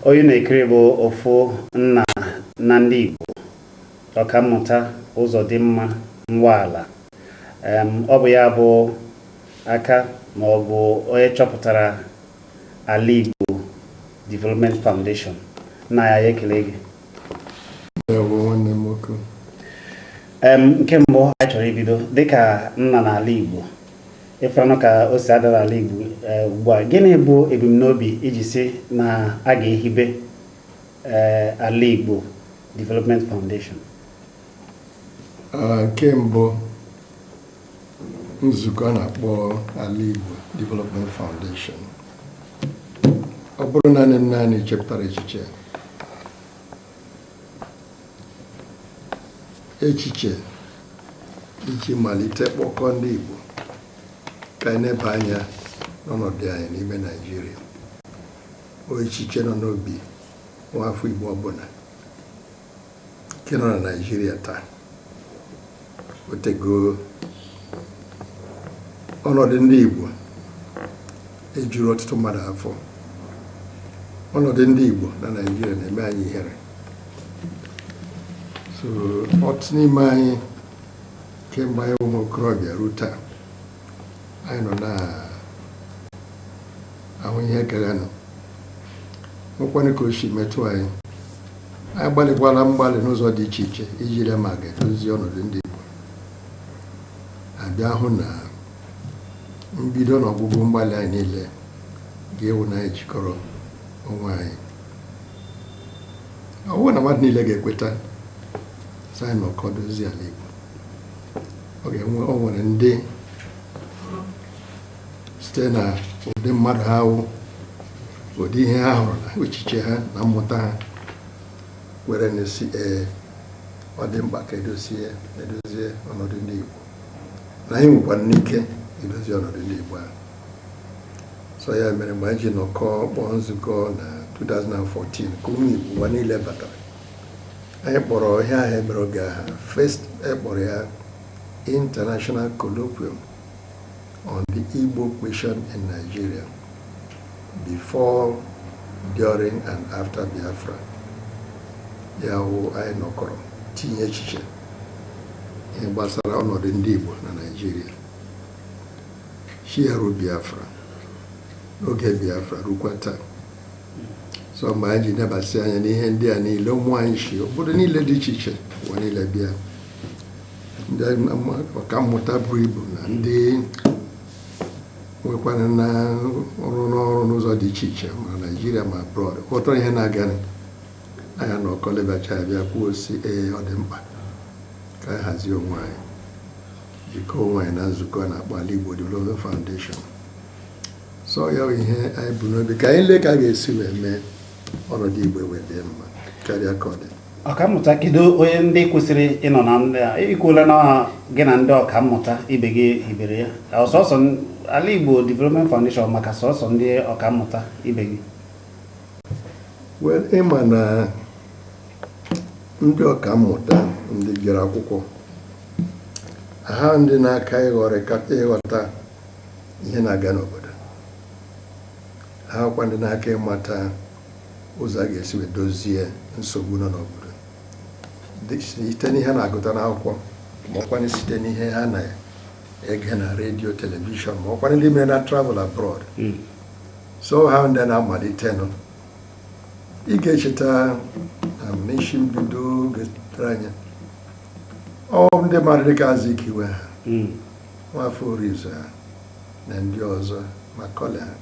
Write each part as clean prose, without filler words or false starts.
onye na-ekiri bụ ofu nna na ndị Igbo ọkammụta Uzodinma Nwala. Ọ bụ ya bụ aka ma ọ bụ onye chọpụtara ala Igbo Development Foundation. Nna ya ekele gị. Nke mbụ anyị chọrọ ibido dịka nna n'ala Igbo, ịfụranụ ka o si ada n'ala Igbo ugbu a, gịnị bụ ebumnobi iji si na a ga-ehibe ala Igbo Development Foundation? Nke mbụ, nzukọ a na-akpọ ala Igbo Development Foundation. Ọ bụrụ naanị chepụtara echiche iji malite kpọkọ ndị Igbo ka anyị na-ebe anya n'ọnọdụ anyị n'ime Naịjirịa. O echiche nọ n'obi nwafọ Igbo ọbụla nke nọ na Naịjirịa taa. Otego ọnọdụ ndị Igbo ejuru ọtụtụ mmadụ afọ. Ọnọdụ ndị Igbo na Naịjirịa na-eme anyị ihere. So ọtụtụ n'ime anyị kemgbe anyị ụmụ okorobịa ruo taa, anyị nọ na-ahụ ihe gaganụ. Nwekwanụ ka o si metụ anyị. Anyị gbalịkwala mgbalị n'ụzọ dị iche iche iji lee ma ga-edozi ọnọdụ ndị Igbo. Abịa hụ na mbido na ọgwụgwụ mgbalị anyị niile ga-ewu na anyị jikọrọ onwe anyị. Ọ bụrụ na mmadụ niile ga-ekweta sị anyị nọkọ dozie ala Igbo, o nwere ndị site na ụdị mmadụ ha wụ, ụdị ihe ha hụrụ na echiche ha na mmụta ha, were na-esi ọ dị mkpa ka edozie ọnọdụ ndị Igbo, na anyị nwekwara n'ike idozi ọnọdụ ndị Igbo ahụ. So ya mere mgbe anyị ji nọkọ kpọọ nzukọ na 2014 ka ụmụ Igbo ụwa niile batara, anyị kpọrọ ihe ahụ emere oge ahụ first ekpọrọ ya International Colloquium on the Igbo Question in Nigeria before, during and after Biafra. Ya wụ anyị nọkọrọ tinye echiche ihe gbasara ọnọdụ ndị Igbo na Nigeria. Chiaru Biafra, oge Biafra rukwa taa. So mgbe anyị ji nebasị anya n'ihe ndị a niile, ụmụ anyị si obodo niile dị iche iche ụwa niile bịa, ndị ọkammụta buru ibu na ndị nwekwana na ọrụ n'ụzọ dị iche iche ma Naịjirịa ma abroad, ghọtara ihe na-aga. Anya na ọkọ lebacha abịa kwuo si ọ dị mkpa ka anyị hazie onwe anyị, jikọọ onwe anyị na nzukọ a na-akpọ ala Igbo Development Foundation. So ya ihe anyị bụ n'obi ka anyị lee ka a ga-esi wee mee ọnọdụ Igbo wee dị mma karịa ka ọ dị. Ọkammụta, kedu onye ndị kwesịrị ịnọ na ndị a? Ikwuola na gị na ndị ọkammụta ibe gị hibere ya, ọsọsọ ala Igbo Development Foundation maka sọsọ ndị ọkammụta ibe gị? Well, ịma na ndị ọkammụta ndị bịara akwụkwọ ha ndị na-aka ịghọta ihe na-aga n'obodo, ha kwa ndị na-aka ịmata ụzọ a ga-esi wee dozie nsogbu nọ n'obodo site n'ihe na-agụta n'akwụkwọ, ma ọkwa site n'ihe ha na-ege na redio, telivishọn, ma ọkwa ndị mere na travel abroad. So ha ndị na-amalite nọ, ị ga-echeta na n'isi mbido ga-etere anya ndị mmadụ dịka Azikiwe ha, Nwafọ Orizu ha na ndị ọzọ ma kọle ha,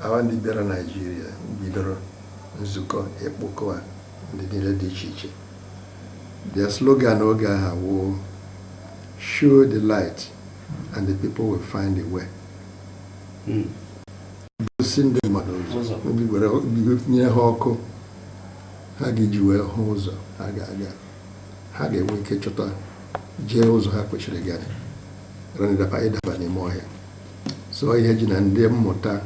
awa ndị bịara Naịjirịa bidoro nzukọ ekpokọ ndị niile dị iche iche. Their slogan oge ahụ wụ show the light and the people will find a way. Gosi ndị mmadụ ụzọ, nye ha ọkụ, ha ga-eji wee hụ ụzọ ha ga-aga, ha ga-enwe ike chọta jee ụzọ ha kwesịrị ịdaba n'ime ọhịa. So ihe ji na ndị mmụta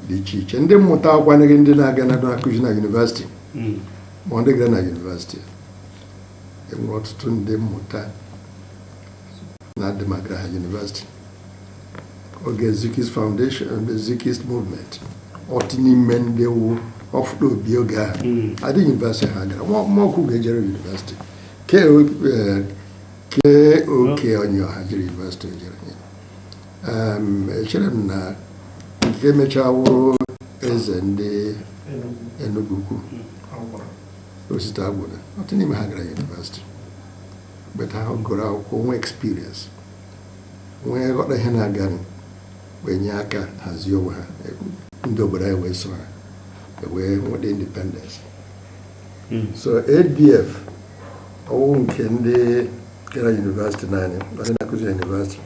dị iche iche, ndị mmụta akwanyere ndị na-aga na-akụzi na yunivasịtị ma ndị gara na yunivasịtị. Enwere ọtụtụ ndị mmụta na-adịmagara ha yunivasịtị. Oge Zikist Foundation, the Zikist movement, otu n'ime ndị wu of the Bioga. I think university had more could get university. Okay on your Hager University. Children came a child as and the Enugu. Was it not in Hager University, but I got our own experience. When I got the Henagan, when Yaka has your Ndobra way saw the way with the independence. So ADF, own Kende Kera University, Nanakuza University.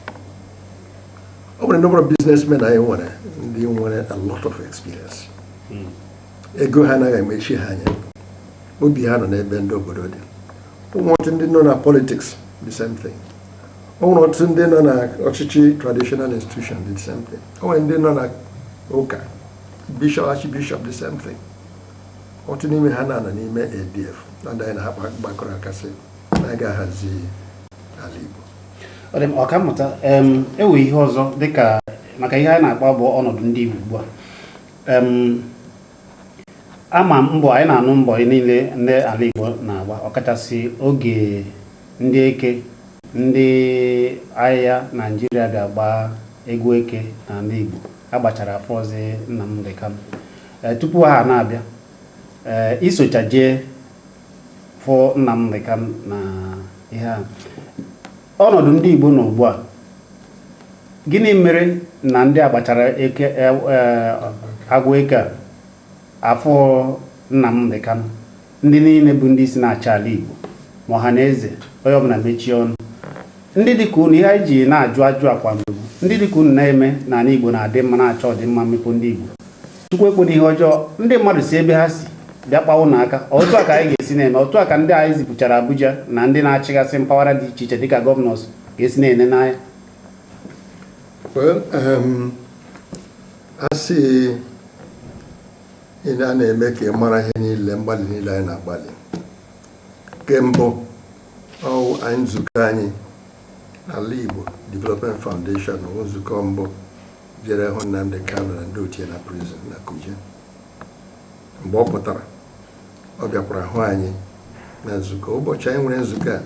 Over a number of businessmen I wanted, they wanted a lot of experience. A go Hana and Meshi Hanya would be had on a bend over the who wanted to know politics, the same thing. Oh, not Sunday on a Ochichi traditional institution, the same thing. Oh, and then on a Oka, Bishop, Archbishop, the same thing. Otinime Hana and Nime ADF, and then I have Bakurakase, Naga Hazi Alibo. Ọkammụta ewe ihe ọzọ dịka maka ihe a na-akpọ bụ ọnọdụ ndị Igbo ugbu a ama mbọ anyị na-anụ mbọ niile ndị ala Igbo na-agba ọkachasị oge ndị eke ndị agha Naịjirịa ga-agba egwu eke na ndị Igbo agbachara afọzi Nnamdi Kanu tupu ha na-abịa isocha jee fụ Nnamdi Kanu na ihe a ọnọdụ ndị Igbo nọ ugbu a gịnị mere na ndị agbachara eke agwa eke afọ Nnamdi Kanu ndị niile bụ ndị isi na-achị ala Igbo ma ọha na eze onye ọbụla mechie ọnụ ndị dịka unu ihe anyị ji na-ajụ akwa mgbe ndị dịka unu na-eme na ala Igbo na-adị mma na-achọ ọdịmma mmepe ndị Igbo Chukwu ekwe ihe ọjọọ ndị mmadụ si ebe ha si bịa kpawo n'aka otu a ka anyị ga-esi na-eme otu a ka ndị anyị zipụchara Abuja na ndị na-achịgasị mpaghara dị iche iche dịka gọvanọs ga-esi na-ene n'anya. Asị ị na-eme ka ị mara ihe niile mgbalị niile anyị na-agbalị kembụ anyị nzukọ anyị ala Igbo Development Foundation nzukọ mbụ jere hụ Nnamdi Kanu na ndị ochie na prison na Kuje. Mgbe ọ pụtara ọ bịakwara hụ anyị na nzukọ ụbọchị anyị nwere nzukọ a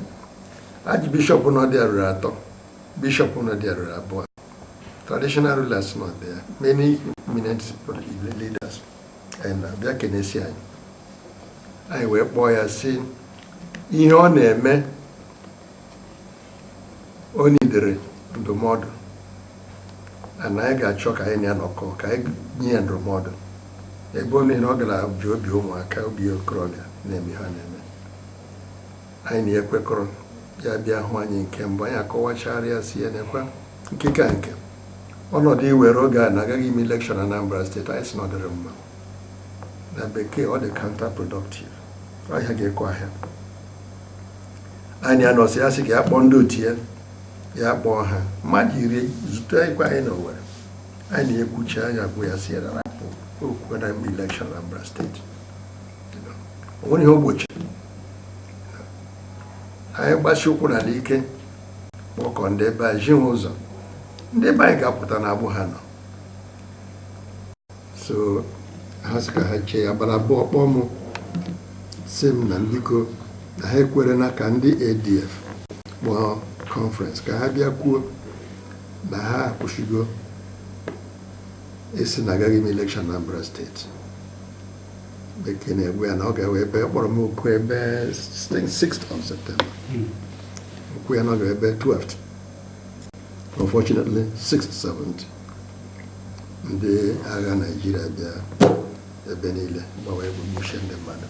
Archbishop nọdị arụrụ atọ Bishop nọdị arụrụ abụọ traditional rulers nọ there many eminent leaders and bịa kenesi anyị wee kpọọ ya sị ihe ọ na-eme o nidere ndụmọdụ na anyị ga-achọ ka anyị na-anọkọ ka anyị nye ya ndụmọdụ ebe onye na ọ gara ji obi ụmụaka obi okorobịa na-eme ha na-eme anyị na-ekwekọrọ ya bịa hụ anyị nke mbụ anyị akọwachara ya si ya nekwa nkeka nke ọnọdụ iwere oge a na-agaghị ime elekshọn Anambra steeti anyị si nọdịrị mma na bekee ọ dị counterproductive ọhịa ga-ekwe ahịa anyị anọsị ya sị ka ya kpọọ ndị otu ya kpọọ ha mmadụ iri zute ikwe anyị na Owerri anyị na-ekwuchi anya bụ ya si ya rapụ okwu na election Anambra steeti onwere ihe ogbochi anyị gbasi ụkwụ n'ala ike kpọkọ ndị ebe anyị jiwe ụzọ ndị ebe anyị ga-apụta na agbụ ha nọ so ha sị ka ha chee ya bara abụọ kpọọ mụ si m na biko na ha ekwere na ka ndị ADF kpọọ conference ka ha bịa kwuo na ha akwụshigo esi na agaghị m election Anambra steeti bekee na-egbu ya na ọ ga-ewe ebe kpọrọ m okwu ebe 6th of September okwu ya na ọ ga ebe 12th unfortunately 6th 7th ndị agha Naịjirịa bịa ebe niile gbawa egbugbushe ndị mmadụ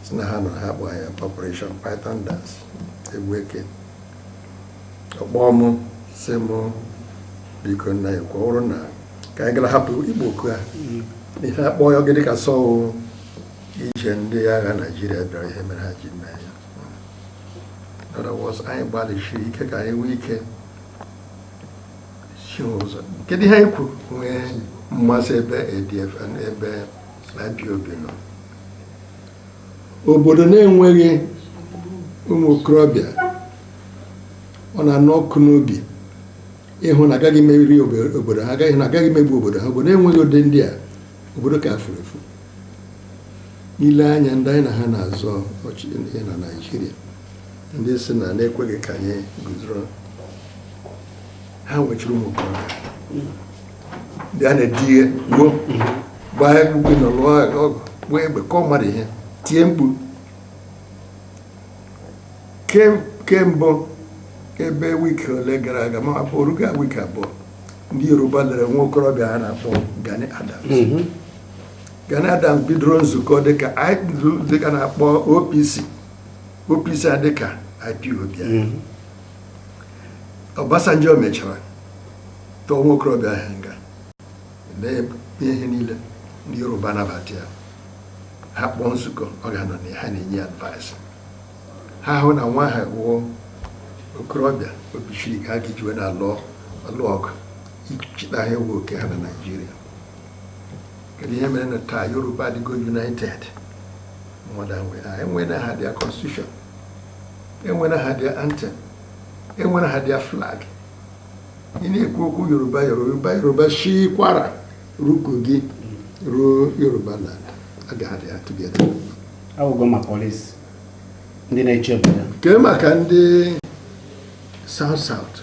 si na ha nọ ha kpọ ya Operation Python Dance egwu eke ọkpọọ mụ si mụ biko nna ya kwa ọrụ na ka anyị gara hapụ igbo oku a ihe akpọ ya ogede ka sọọ ije ndị agha Naịjirịa bịara ihe mere ha ji mee ya anyị gbalịsiri ike ka anyị nwee ike si ụzọ kedu ihe anyị kwuru nwee mmasị ebe ADF na ebe IPOB nọ obodo na-enweghị ụmụ okorobịa ọ na-anụ ọkụ n'obi ịhụ na agaghị meri obodo ha agaghị megbu obodo ha obodo enweghị ụdị ndị a obodo ka furu efu ile anya ndị anyị na ha na-azọ ọchịchị na Naịjirịa ndị si na na-ekweghị ka anyị guzoro ha nwechiri ụmụ okorobịa ndị a na-edighe gbuo gbaa egbe nọ lụọ ọgụ gbuo egbe kọọ mmadụ ihe tie mkpu kembụ ebe wiki ole gara aga ma oruga wiki abụọ ndị Yoruba lere nwa okorobịa ha na-akpọ Gani Adams. Gani Adams bidoro nzukọ dịka na-akpọ OPC a dịka IPOB. Obasanjo mechara tọọ nwa okorobịa ahụ nga ihe niile ndị Yoruba nabata ya ha kpọọ nzukọ ọ ga-anọ na ha na-enye advice ha hụ na nwa ha wụọ okorobịa obichiri ka ha ga-ejiwe na-alụ ọgụ ichita ha ewu oke ha na Naịjirịa. Kedu ihe mere na taa Yoruba adịgo united enwere ha dia constitution, enwere ha dia anthem, enwere ha dia flag. Ị na-ekwu okwu Yoruba shi kwara rukogi ruo Yoruba land agaghị ya together. Awụgo ma police ndị na-eche obodo. Kee maka ndị South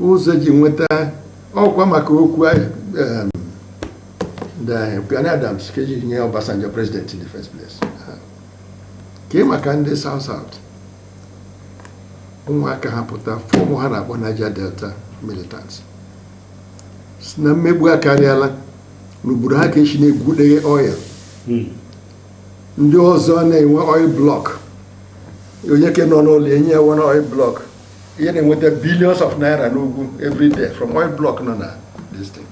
ụzọ ji nweta ọkwa maka okwu Gani Adams ka eji nye Obasanjo president in the first place. Kee maka ndị South ụmụaka ha pụta fọmụ ha na-akpọ Niger Delta militants na mmegbu akarịala n'obodo ha ka echi na-egwudeghe oil ndị ọzọ na-enwe oil block onye ke nọ n'ụlọ enye ewe na oil block ihe na-enweta billions of naira n'ugwu every day from oil block nọ na this thing.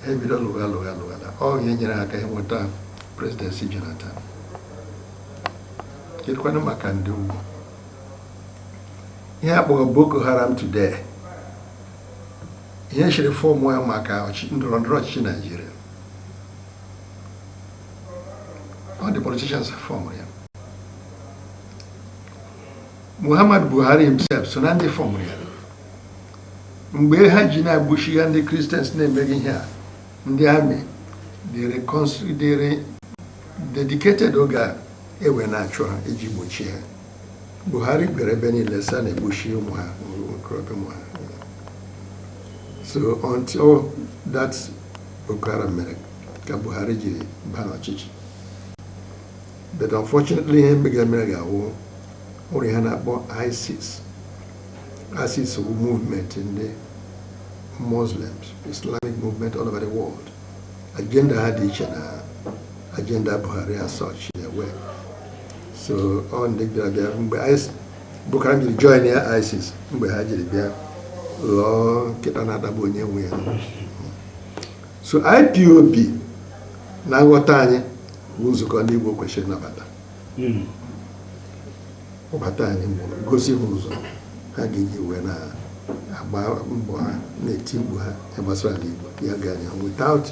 Ha ebido lụgha ọ ihe nyere aka nweta presidency Jonathan. Kedụkwanụ maka ndị ugwu ihe akpọrọ Boko Haram today, ihe chịrị fọmụ ya maka ndọrọndọrọ ọchịchị Naịjirịa. All the politicians fọmụ ya. Muhammad Buhari himself so na ndị fọmụ ya. Mgbe ha ji na-agbuchi ya ndị Christians na-emeghị ihe a, ndị amị dịrị dedicated oge a ewe na-achụ ha iji gbochie ha. Buhari bịara ebe niile sa na-egbuchi ụmụ ha okorobịa ụmụ ha. So until that Boko Haram mere ka Buhari jiri baa n'ọchịchị. But unfortunately ihe mbe ga-emere ga-awụ ụrụ ihe na-akpọ ISIS. ISIS bụ movement ndị Muslims, Islamic movement all over the world. Agenda ha dị iche na agenda Buhari as such in a way. So on the bịa mgbe Boko Haram jiri join ya ISIS mgbe ha jiri bịa lụọ nkịta na-adagbu onye nwe ya. So IPOB na nghọta anyị bụ nzukọ ndị Igbo kwesịrị nnabata. Ọbata anyị gosi ha ụzọ ha ga-eji wee na-agba mbọ ha na-eti mkpu ha gbasara ala Igbo ya ga anya without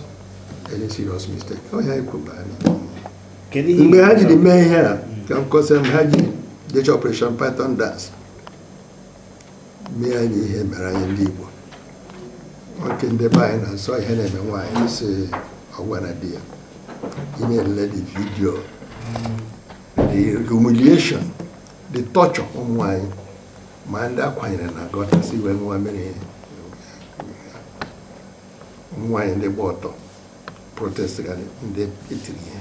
any serious mistake. Ọ ya ekwuba anyị mgbe ha jiri mee ihe a ka m kọsịa ha ji jecha Operation Python dance mee anyị ihe mere anyị ndị Igbo. Oke ndị be anyị na-asọ ihe na-eme nwaanyị isi ọgwa na di ya ị na-elele the video, the humiliation, the torture ụmụ nwaanyị ma ndị akwanyere na gọta si wee nwa mere ụmụ nwaanyị ndị gba ọtọ protest ga ndị etiri ihe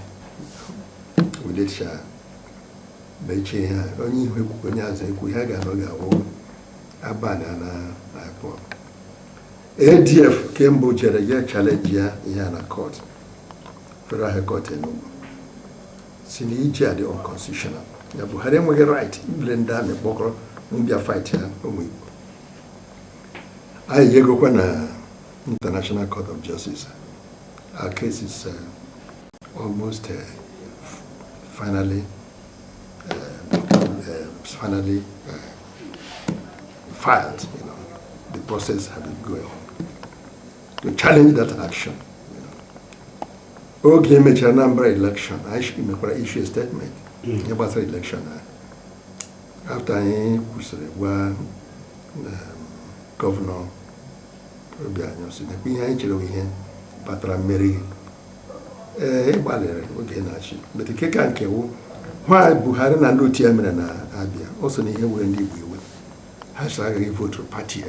wilecha mechie ihe onye ihu ekwukwe onye azụ ekwu ihe ga-anọ ga-awụ abalị na airport. ADF kemgbe jere ya challenge ya ihe na court, Federal High Court Enugu si na ije adị unconstitutional. Ya Buhari enweghị right ibile ndị amị kpọkọrọ mbịa fight ya ụmụ Igbo. Anyị yegokwa na International Court of Justice. Our case is almost finally filed. You know, the process has been going on to challenge that action. Okay, mechara number election. I should issue a statement about the election. After I was Governor Obianyo, so the Patra Mary ịgbalịrị oge na-achị but nke ka nke wụ nwa Buhari na ndị otu ya mere na abịa o so na ihe were ndị Igbo iwe ha sị agaghị votu pati ya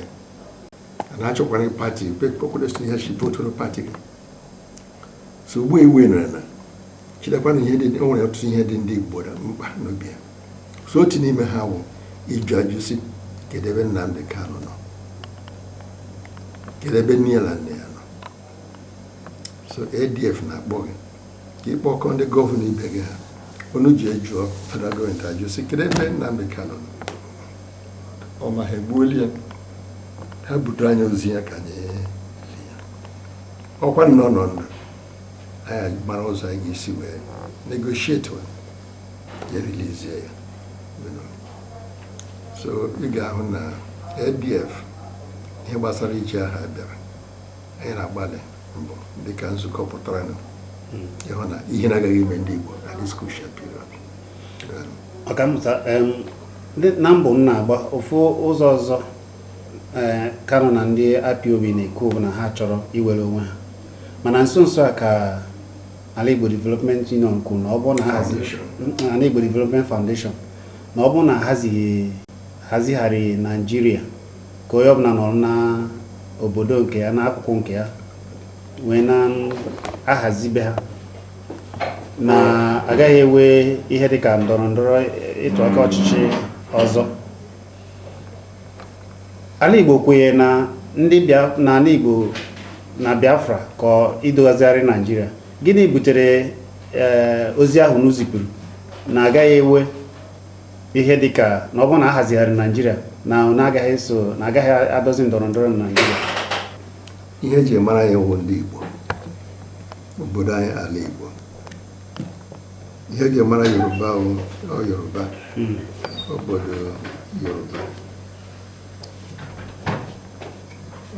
na achọkwara pati kpekpọkwụdesi ihe chi voturu pati gị so ugbu iwe nere na chidekwana ihe dị o nwere ọtụtụ ihe dị ndị Igbo na mkpa n'obi ya so otu n'ime ha wụ ịjụ ajụ si kedu ebe Nnamdi Kanu nọ kedu ebe nne ya na nne ya nọ so ADF na-akpọ gị ka ịkpọkọ ndị gọvanọ ibe gị ha onu ji ejụọ federal gọọmenti ajụ si kedu ebe Nnamdi Kanu nọ ọ ma ha egbuola ya ha butere anya ozi ya ka anyị ọkwa nọ ndụ anyị mara ụzọ anyị ga-esi wee negotiate ya release ya so ị ga-ahụ na ADF ihe gbasara iji aha bịara anyị na-agbalị mbụ dịka nzukọ pụtara ịhụ na ihe na-agaghị ime ndị Igbo na this crucial period. Ọkammụta na mbụ m na-agba ofu ụzọ ọzọ Kanu na ndị IPOB na-ekwu bụ na ha chọrọ iwere onwe ha mana nso nso a ka Ala Igbo Development Union kwuru na ọ bụ na Ala Igbo Development Foundation na ọ bụ na hazigharị Naijiria ka onye ọbụla nọrọ na obodo nke ya n'akụkụ nke ya wee na-ahazibe ha na agaghị enwe ihe dịka ndọrọ ndọrọ ịtụ aka ọchịchị ọzọ. Ala Igbo kwenye na ala Igbo na Biafra ka idogazigharị Naijiria. Gịnị butere ozi ahụ n'uzipụrụ na agaghị enwe ihe dịka na ọ bụrụ na ahazigharị Naijiria na agaghị adozi ndọrọ ndọrọ na Naijiria? Ihe eji mara ya wụ ndị Igbo, obodo anyị ala Igbo. Ihe eji mara Yoruba wụ Yoruba, obodo Yoruba.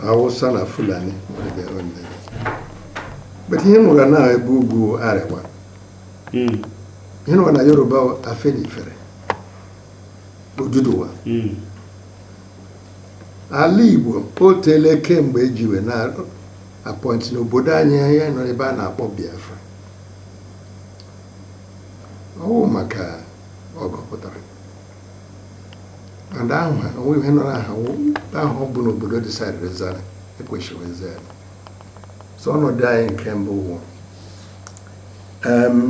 Hausa na Fulani nwere their own language. But ihe nwere na ebe ugwu Arewa. Ihe nwere na Yoruba Afenifere, Oduduwa. Ala Igbo o tele kemgbe ejiwe na appoint n'obodo anyị ya nọ ebe a na-akpọ Biafra. Ọ maka ọgụ pụtara. And ahụ ihe nọ ahụ bụ n'obodo decide rezara ekwesịrị ezere. So ọnọdụ anyị nke mbụ wụ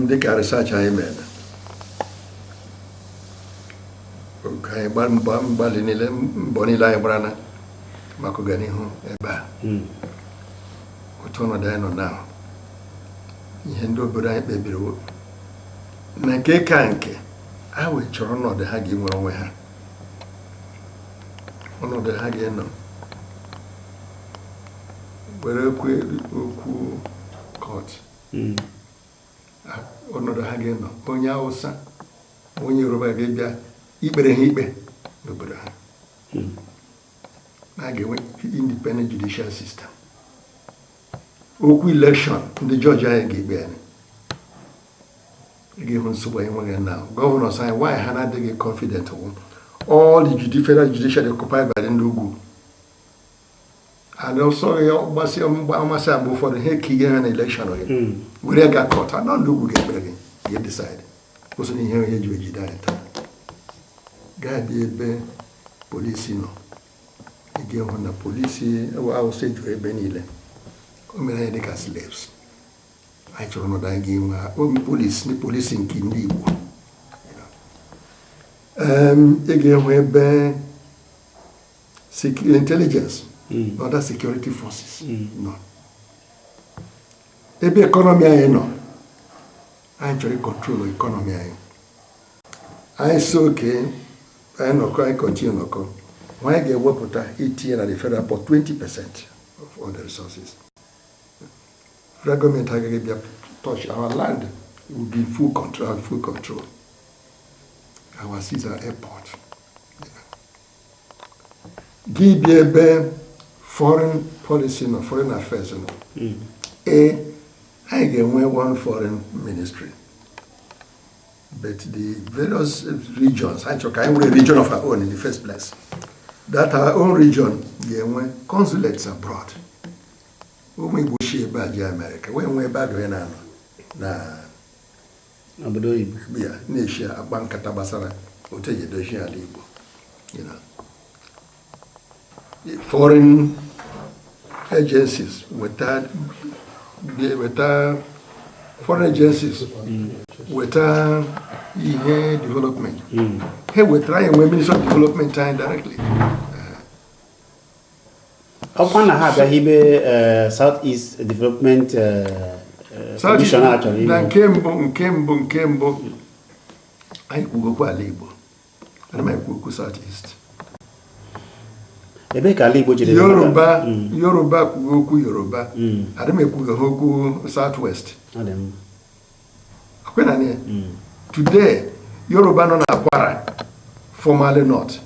dịka research anyị mere ka anyị mgbalị niile mbọ niile anyị gbara na maka ọganihu ebe a otu ọnọdụ anyị nọ na ihe ndị obodo anyị kpebiri na nke ka nke ha wee chọrọ ọnọdụ ha ga-enwe onwe ha, ọnọdụ ha ga-enọ were okwu court, ọnọdụ ha ga-enọ onye Hausa onye Yoruba ga-ebịa ikpere ha ikpe n'obodo ha, na ga-enwe independent judicial system. Okwu election ndị judge anyị ga-ekpe anyị ga-ehụ nsogbu anyị nweghị na governors anyị why ha na-adịghị confident wụ all the federal judiciary occupied by the Ndugu. And also, gbasịa amasị agba ụfọdụ ha eke ihe ha na election oge were ga court na Ndugu ga-ekpere gị decide kwụsị na ihe onye ji ejide anyị taa ga-abịa ebe polisi nọ ị ga-ehụ na polisi Hausa ejuru ebe niile o mere anyị dịka slaves. Anyị chọrọ ọnọdụ anyị ga-enwe obi polisi nke ndị Igbo. Ị ga-enwe ebe intelligence na other security forces nọ. Ebe ekọnọmi anyị nọ anyị chọrọ ịkọntrol ekọnọmi anyị. Anyị so oke anyị nọkọ anyị continue nọkọ anyị ga-ewepụta itinye na the federal for 20% of all the resources. Federal government agaghị bịa touch our land, it will be full control. Our Caesar airport. Give ebe foreign policy no foreign affairs no. I get one foreign ministry. But the various regions, I took a region of our own in the first place. That our own region, get consulates abroad. We go share bad America. When we bad we na na obodo Igbo ya na-eshi akpa nkata gbasara otu eji edozi ala Igbo. Foreign agencies weta foreign agencies weta ihe development. He wetara anyị nwee Ministry of Development anyị directly. ọkwa na ha abịaghị ibe South-East Development Commission achọrọ na nke mbụ anyị kwugokwa ala Igbo, ana m ekwu South-East. ebe ka ala Igbo jere Yoruba kwugo okwu Yoruba, ana m ekwugo okwu South-West. Akwenani today Yoruba nọ na Kwara, formerly North.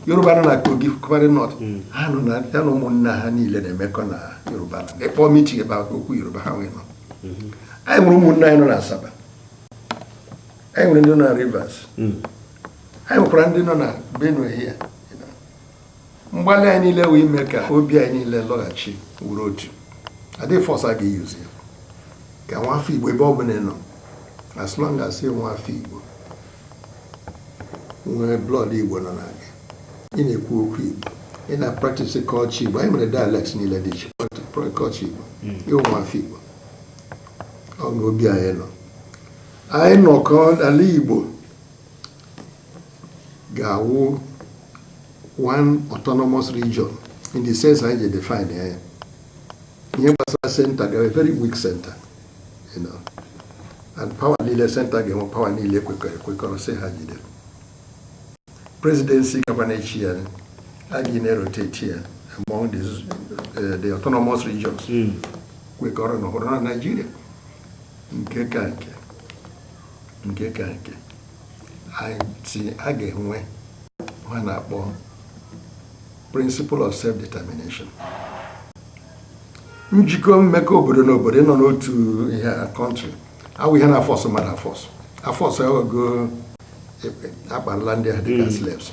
Yoruba nọ na Kogi, formerly North. Ha nọ na ya na ụmụnna ha niile na-emekọ na Yoruba. Ekpọ meeting ebe okwu Yoruba ha nwee nọ. Anyị nwere ụmụnna anyị nọ na Asaba. Anyị nwere ndị nọ na Rivers. Anyị nwekwara ndị nọ na Benue here. Mgbalị anyị niile wee ime ka obi anyị niile lọghachi wuru otu. Adịghị force a ga-eyuzi ya. Ka nwafọ Igbo ebe ọ bụla nọ, as long as you nwafọ Igbo nwee blood Igbo nọ na gị, ị na-ekwu okwu Igbo, ị na-practice culture Igbo. Anyị nwere dialects niile dị iche culture Igbo, ịwụ nwafọ Igbo, ọ na obi anyị nọ. Anyị nọkọ ala Igbo ga-awụ one autonomous region in the sense anyị ji define ya. Ihe gbasara center ga a very weak center, and power niile center ga-enwe power niile kwekọrọ sị ha jide. Presidency gakwa na-echi ya, a ga na-rotate ya among the autonomous regions kwekọrọ n'ọhụrụ na Nigeria. Nke ka nke anyị si a ga-enwe ha na-akpọ principle of self-determination. Njikọ mmekọ obodo na obodo nọ n'otu ihe country awụ ihe na-afọsụ mmadụ afọsụ ogo akparala ndị ha dịka slaves.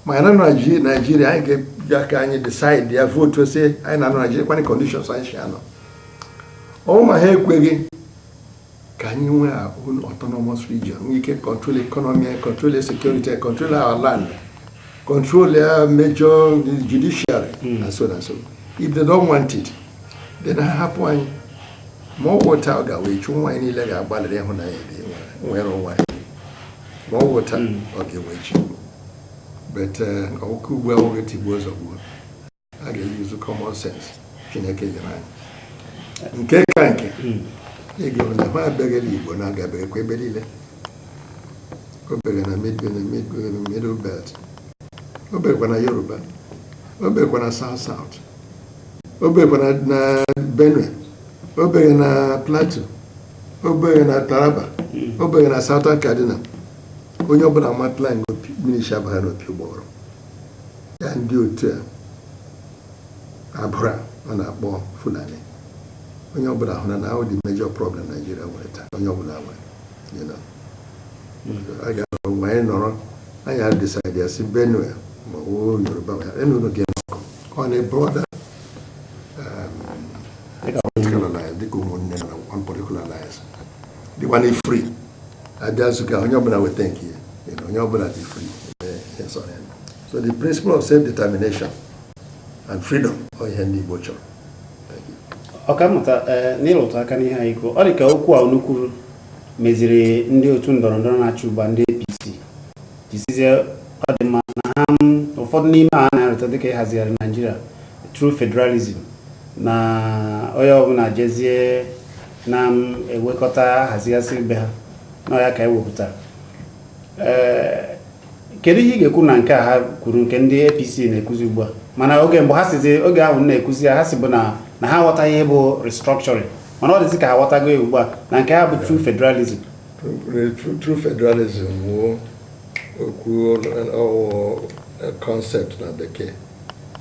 Ma na Nigeria anyị ga ka anyị decide ya vote sị anyị na Nigeria kwani conditions anyị shi anọ. Ma ha ekweghị ka anyị nwee our own autonomous region, we can control economy, control security, control our land, control our major judiciary, and so on and so on. If they don't want it, then I have one more water which one illegal ballet where more water okay which but well get was of wood. I can use common sense. Nke kanke ego na ma begeli Igbo na gabe ekwebelile obere na middle belt, obere na Yoruba, obere na South, obere na Benue, obere na Plateau, obere na Taraba, obere na Southern Cardinal. Onye ọbụla matla ngopi ministry abaha n'opi ụgbọrọ ya ndị otu a abụra ọ na-akpọ Fulani. Onye ọbụla hụrụ na the major problem Nigeria nwere taa, onye ọbụla nwere, a ga-ahụ anyị nọrọ anyị decide ya si Benue ma o Yoruba enunu dị on a broader political alliance, dịka ụmụnne na one political alliance. The one is free. Adazuka onye ọbụla weta nke ya, onye ọbụla dị free. So the principle of self-determination and freedom ọ ihe ndị Igbo chọrọ. Ọkammụta n'ịlụtụ aka n'ihe anyị kwuo, ọ dị ka okwu a unu kwuru meziri ndị otu ndọrọndọrọ na-achị ugba ndị APC jisizie ọ dị mma na ha ụfọdụ n'ime ha na-arụta dịka ịhazigharị Nigeria through federalism na onye ọbụla jezie na ewekọta hazigasị be ha na ya ka ewepụtara. Kedu ihe ị ga-ekwu na nke a ha kwuru nke ndị APC na-ekuzi ugbu a, mana oge mgbe ha sizi oge ahụ na-ekuzi ha si bụ na ha aghọtaghị ihe bụ restructuring, mana ọ dịzị ka ha aghọtago ya ugbu a na nke ha bụ true federalism. True federalism bụ okwu concept na bekee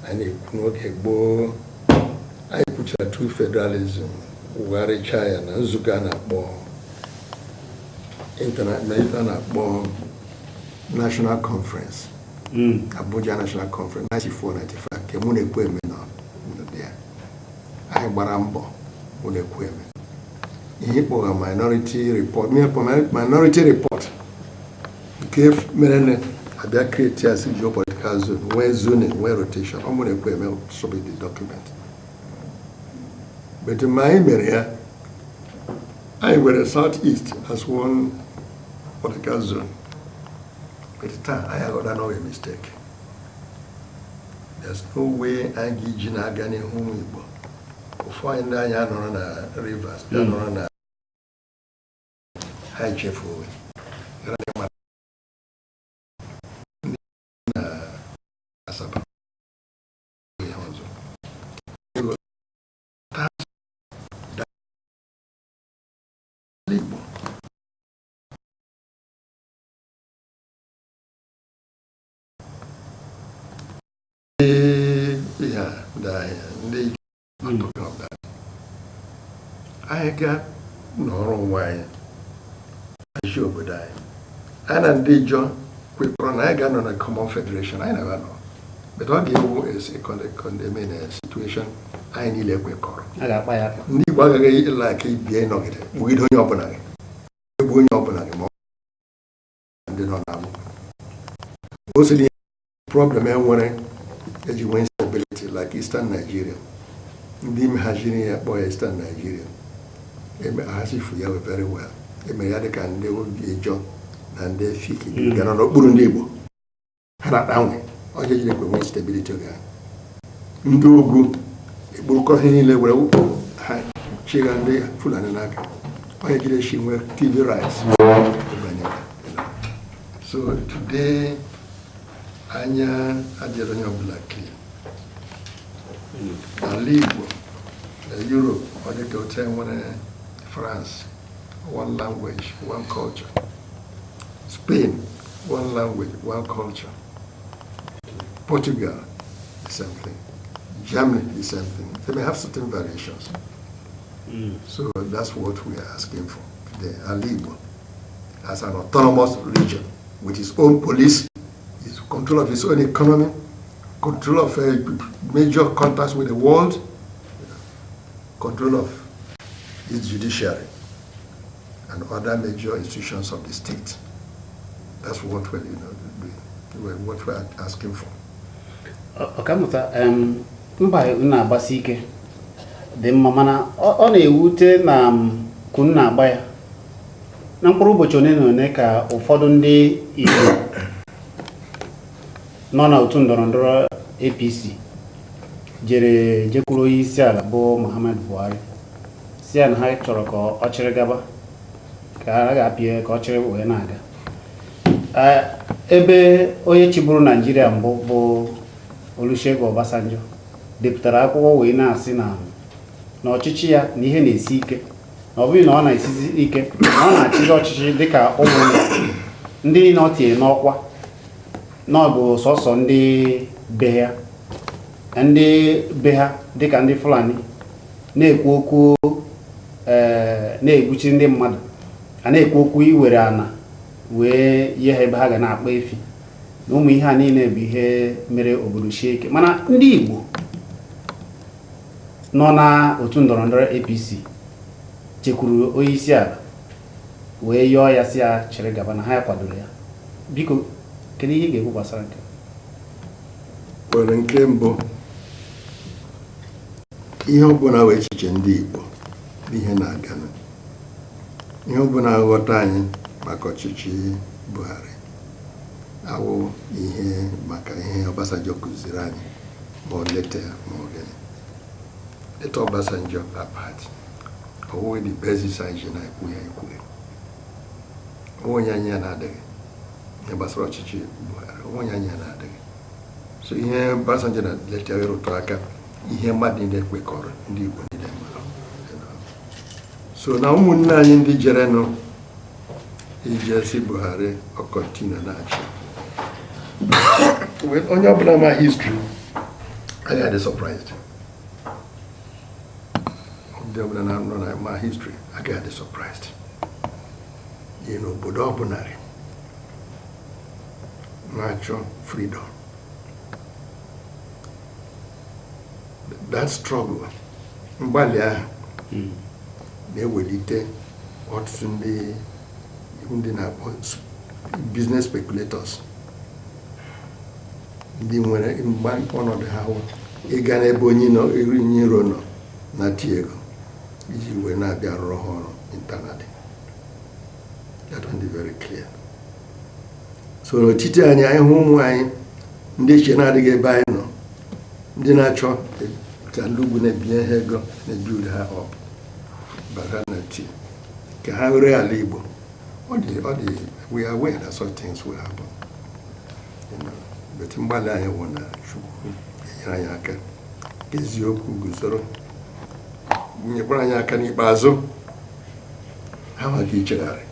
anyị ekwu n'oge gboo. Anyị kwuchara true federalism wugharịcha ya na nzukọ a na-akpọ National Conference, Abuja National Conference 94-95 nke mụ na-ekwu eme na ya anyị gbara mbọ mụ na-ekwu eme ihe kpọrọ minority report nke mere abịa create as geopolitical zone, nwee zoning, nwee rotation. Ọ mụrụ ekwe eme submit the document. But ma anyị mere ya, anyị were southeast as one political zone. But taa anyị aghọta na a mistake. There's no way anyị ji na-aga n'ihu Igbo. Ụfọdụ anyị ndị anyị anọrọ na Rivers, anọrọ na ha echefuo na Asaba. Anyị ga n'ọrụ nwa anyị aji obodo anyị na ndị Ijọ kwekọrọ na anyị ga-anọ na Common Federation. Anyị na-aba nọ, but ọ ga-ewu a situation anyị niile kwekọrọ. Ndị Igbo agaghị ịla aka ibie ịnọgide gbugide onye ọbụla gị, egbu onye ọbụla gị ma ndị nọ n'abụ. O siri problem enwere eji nwee instability like Eastern Nigeria. Ndị mehaziri ya kpọọ ya Eastern Nigeria. Ahasifu ya very well. Emere ya dịka ndị Ijọ na ndị Efik gara n'okpuru ndị Igbo. Ha na-akpanwe onye jiri ekwe nwee stability oge ha. Ndị ugwu ekpurukọ ihe niile were ha chịga ndị Fulani n'aka. Onye jiri eshi nwee TV rights. So today anya adịrị onye ọbụla clear. N'ala Igbo, Europe, or the Hotel France, one language, one culture. Spain, one language, one culture. Portugal, the same thing. Germany, the same thing. They may have certain variations. So that's what we are asking for today. Igbo, as an autonomous region with its own police, its control of its own economy, control of major contacts with the world, control of its judiciary and other major institutions of the state. That's what we're doing, what we're asking for. Ọkammụta, mba na-agbasi ike dị mma, mana ọ na-ewute na kwunu na-agba ya na mkpụrụ ụbọchị one na one ka ụfọdụ ndị Igbo nọ na otu ndọrọndọrọ APC jekwuru onye isi ala bụ Muhammadu Buhari si ya na ha chọrọ ka ọ chịrị gaba, ka a ga-apịa ka ọ chịrị wee na-aga. Ebe onye chịburu Naịjirịa mbụ bụ Olusegun Obasanjo depụtara akwụkwọ wee na-asị na ọchịchị ya na ihe na-esi ike, na ọ bụghị na ọ na-esizi ike, na ọ na-achịzi ọchịchị dịka ụmụ ndị niile ọ tinye n'ọkwa na ọ bụ sọsọ ndị be ha dịka ndị Fulani na-ekwu okwu na-egbuchi ndị mmadụ, a na-ekwu okwu iwere ana wee ihe ha ebe ha ga na-akpa efi na ụmụ ihe a niile bụ ihe mere obodo sie ike. Mana ndị Igbo nọ na otu ndọrọndọrọ APC chekwuru onye isi ala wee yọọ ya si ya chere gaba na ha ya kwadoro ya. Biko, kedu ihe ị ga-ekwu gbasara nke? Nwere nke mbụ, ihe ọbụla wee echiche ndị Igbo n'ihe na-aga, ihe ọbụla nghọta anyị maka ọchịchị Buhari awụ ihe maka ihe Obasanjo kụziri anyị ma ọ leta ya ma ọ gịnị. Leta Obasanjo apart ọwụghị the basis anyị ji na-ekwu ya ekwughị. Onye anyị ya na-adịghị ihe gbasara ọchịchị Buhari, onye anyị ya na-adịghị. So ihe Obasanjo na leta ya rụtụ aka ihe mmadụ niile kwekọrọ, ndị Igbo niile mara. So na ụmụnne anyị ndị jerenụ ije si Buhari ọ kọntinu na-achị, onye ọbụla ma history agaghị surprised. Ndị ọbụla na-anọ na ma history agaghị surprised. Ihe n'obodo ọbụla na-achọ freedom. That struggle, mgbalị ahụ na-ewelite ọtụtụ ndị na-akpọ business speculators, ndị nwere mgba ọnọdụ ha hụ ịga n'ebe onye iro nọ na ti ego iji wee na-abịa rụrụ ha ọrụ internally. That one is very clear. So n'etiti anyị hụ ụmụ anyị ndị iche na-adịghị ebe anyị nọ, ndị na-achọ ka ndị ugwu na-ebinye ha ego na-ebuild ha up bara na ti ka ha were ala Igbo. We are aware that such things will happen. But mgbalị anyị wụ na Chukwu enyere anyị aka ka eziokwu guzoro, nyekwara anyị aka n'ikpeazụ ha maka ichegharị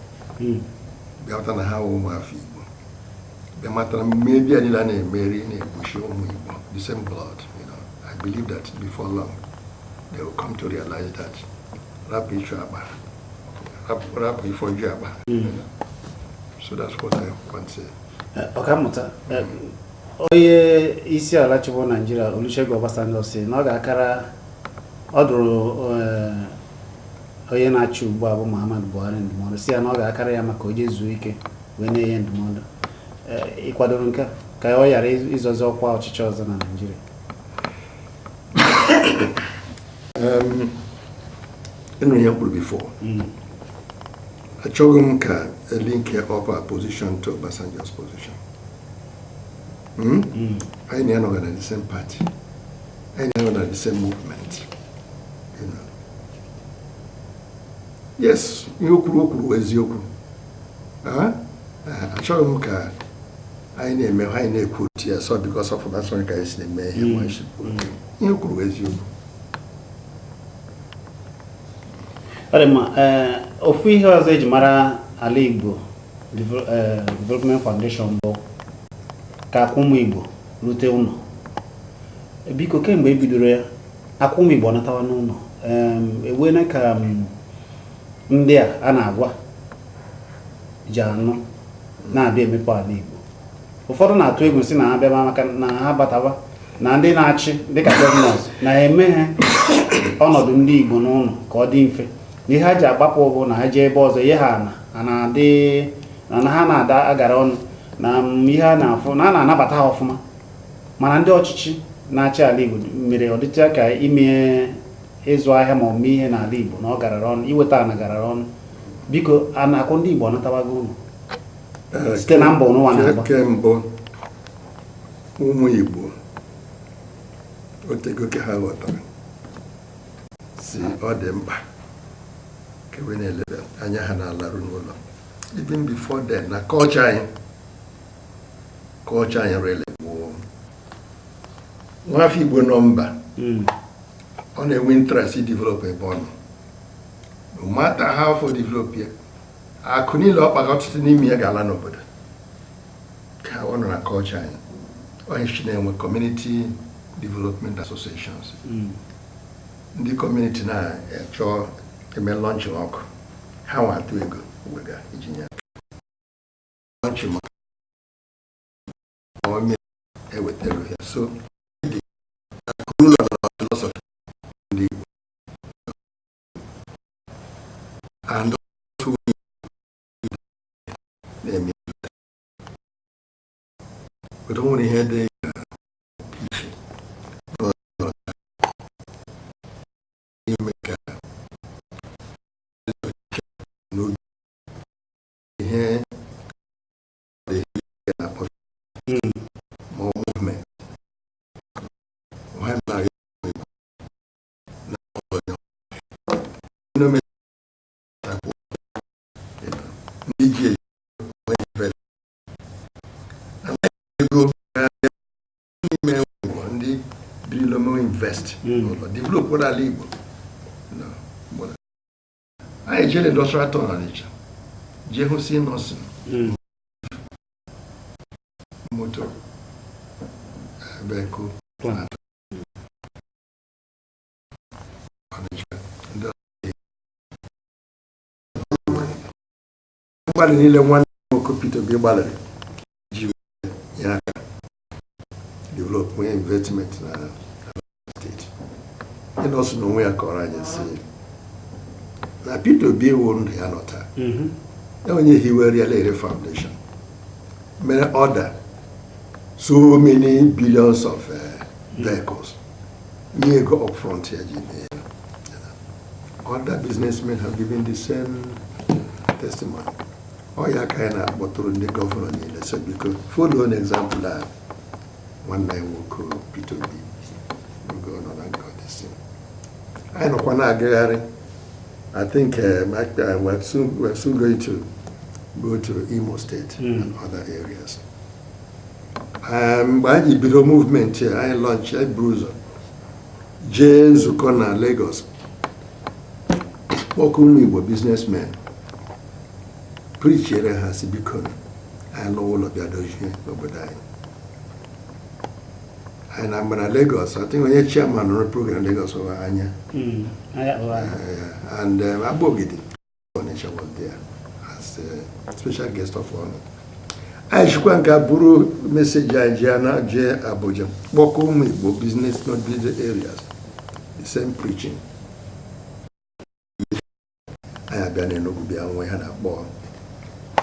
bịata na ha wụ ụmụafọ Igbo, bịa matara mmebi anyị na-emeri na-egbuchi ụmụ Igbo, the same blood. I believe that before long they will come to realize that rapụ ichu akpa rapụ ifoju akpa. So that's what I want to say. Ọkammụta, onye isi ala chịbụ Naịjirịa Olusegun Obasanjo si na ọ ga-akara ọ dụrụ onye na-achị ugbu a bụ Muhammadu Buhari ndụmọdụ si ya na ọ ga-akara ya maka o je zuo ike wee na-enye ndụmọdụ. Ị kwadoro nke ka ọ ghara izozi ọkwa ọchịchị ọzọ na Naịjirịa? Ịnụ ya kwuru before, achọghị m ka link up our position to Obasanjo's position. I know we're in the same party. I know we're in the same movement. Yes, you kwuru eziokwu. Achọghị m ka anyị na-eme ha na-ekwu ya so because of Obasanjo ka esi na-eme ihe worship. You kwuru eziokwu. Ọdịmma, ofu ihe ọzọ eji mara ala Igbo Development Foundation bụ ka akwụ ụmụ Igbo rute ụlọ. Biko kemgbe e bidoro ya, akwụ ụmụ Igbo natawa n'ụlọ, ewena ka ndị a na-agwa ji anụ na-abịa emepe ala Igbo. Ụfọdụ na-atụ egwu si na ha bịa maka na ha batawa na ndị na-achị dịka gọvanọs na-emeghe ọnọdụ ndị Igbo n'ụlọ ka ọ dị mfe. Ihe ha ji agbapụ bụ na ha jee ebe ọzọ ihe ha na-adị na ha na-ada agara ọnụ na ihe ha na-afụ na a na-anabata ha ọfụma, mana ndị ọchịchị na-achị ala Igbo mere ọ dịcha ka ime ịzụ ahịa ma ọmụme ihe n'ala Igbo na ọ garara ọnụ, iweta na garara ọnụ. Biko a na-akwụ ndị Igbo natawago ụlọ site na mbọ n'ụwa na-agba. Kemgbe ụmụ Igbo otego ka ha ghọtara si ọ dị mkpa ka we na-eleba anya ha na-alarụ n'ụlọ. Even before then, na culture anyị really gboo. Nwafọ Igbo nọ mba ọ na-enwe interest develop ebe ọ nọ. No matter how for develop ya, akụ niile ọ kpaga ọtụtụ n'ime ya ga-ala n'obodo ka ọ nọ na culture anyị. Onye chi na-enwe community development associations. Ndị community na-achọ eme launch ọkụ, ha nwa atụ ego wega iji nye launch maka onye ewetara ya. So the rule of philosophy ndị Igbo and also na-eme but o nwere ihe dị develop what I live. No. I jere industrial town on it. Jehusi nursing. Motor. Vehicle. Plant. Nobody need one computer be balance. Yeah. Develop more investment state. And also know where courage and say na Peter Obi wụ ndụ ya nọta onye hiwere Ere Foundation mere order so many billions of vehicles nye go up front here. Other businessmen have given the same testimony. Oh yeah, kind of but through the government, so because follow an example that one night will call Peter B. We go on and got this thing. I know Gary. I think we're soon going to go to Imo State and other areas. By the bureau movement here, I launched a bruiser. James Ukona, Lagos. Okumi were businessmen. Preacher has become. I know all of the others here, nobody. And I'm in Lagos. I think when you're chairman of the program in Lagos over Anya. And Abogidi was there as a special guest of honor. I should buru message Jana J Abuja. Okumi were business, not business areas. The same preaching. I have been in Obia and we had a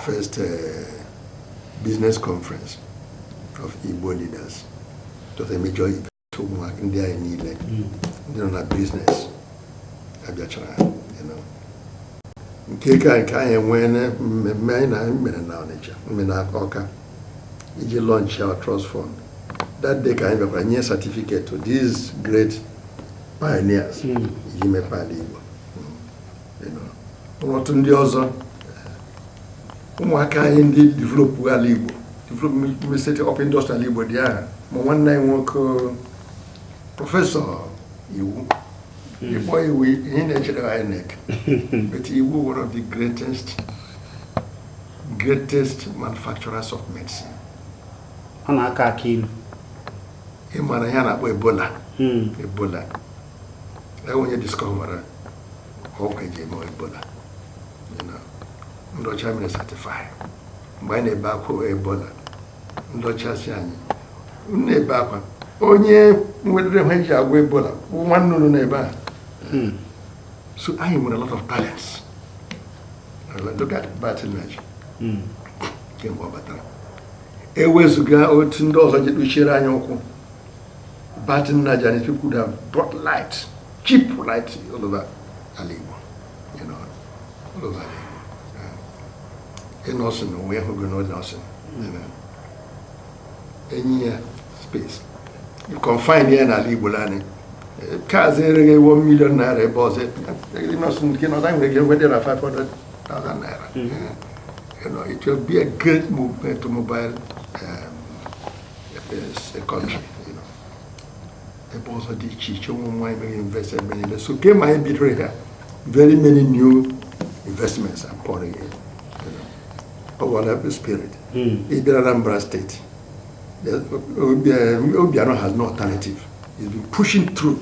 first business conference of Igbo leaders. It was a major event in there in Ile. They don't have business. You know. Keka and Kaya when men and now nature. You launch our trust fund. That day kind of a new certificate to these great pioneers. You may you know. What in the other ndị develop ala Igbo develop set up industrial Igbo there ma nwanne nwoke professor Iwu the boy we in INEC but Iwu one of the greatest manufacturers of medicine ana aka akilu mana ya na Ebola Ebola onye discover ọgwụ eji eme Ebola you know Ndocha mere certify. Mgbe na-ebe akwa Ebola. Ndocha si anyị. Na-ebe akwa. Onye nwedere ha ji agwa Ebola. Nwanne unu na-ebe a. So I have a lot of talents. Look at Batinage. Kemgbe ọ batara. Ewezuga otu ndị ọzọ ji kpuchiere anyị ụkwụ. Batinage and his people could have brought light, cheap light all over ala Igbo. You know, all over ala Igbo. In Austin, we have to go to Austin. Any space. You can find here in Ali Bulani. Cars here 1 million naira boss. In Austin, you know, they get whether 500,000 naira. You know, it will be a great movement to mobile a country. You know, the boss of the Chicho invested many. So came my bit here. Very many new investments are pouring in. Our spirit. It's been Anambra State. Obiano has no alternative. He's been pushing through,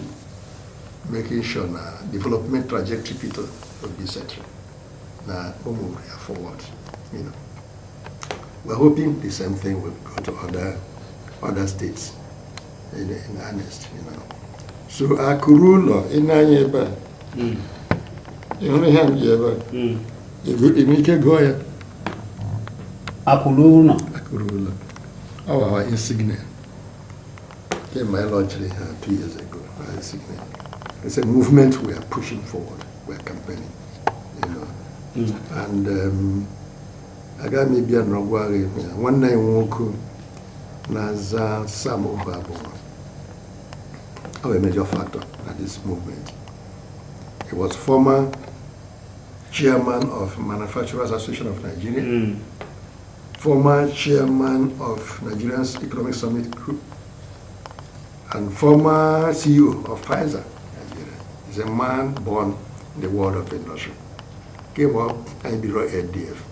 making sure the development trajectory people will be set. Now, we move forward. You know, we're hoping the same thing will go to other states. In earnest, you know. So, Akurulo in Nanyeba. You only have Jeba. If we can go here. Akurula. Our insignia. Came my lodgery 2 years ago. Our insignia. It's a movement we are pushing forward. We are campaigning. You know. And I got maybe a Nogwari. One night woku Naza Samo Babo. A major factor at this movement. He was former chairman of Manufacturers Association of Nigeria. Former chairman of Nigerian's Economic Summit Group, and former CEO of Pfizer Nigeria. He's a man born in the world of industry. Came up and be right ADF,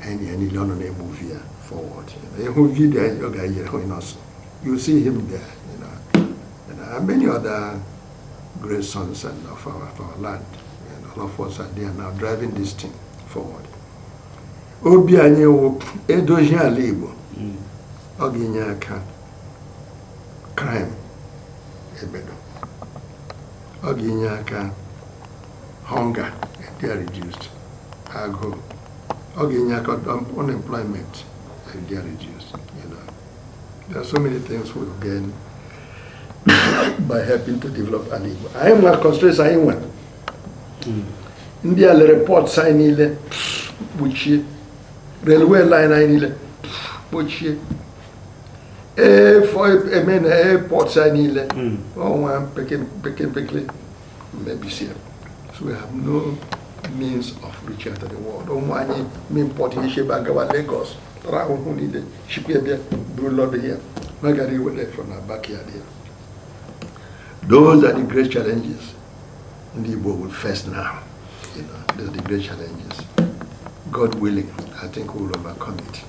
and he learned on a movie forward. You see him there, you know. And many other great sons and of our land. And all of us are there now driving this thing forward. Obi anyị wụ edozi ala Igbo ọ ga-enye aka crime ebedo ọ ga-enye aka hunger they are reduced. Agro, unemployment, they are reduced. There are so many things we gain by helping to develop an Igbo. I am not constrained. I am India report sign ile which railway line ile which for a man airport sign ile one picking maybe see. So we have no means of reaching out to the world. One main port in Shebagawa, Lagos. Who need it? She could be do lot here. Magari were there from our backyard here. Those are the great challenges the Igbo will face now. Those are the great challenges. God willing, I think we will overcome it.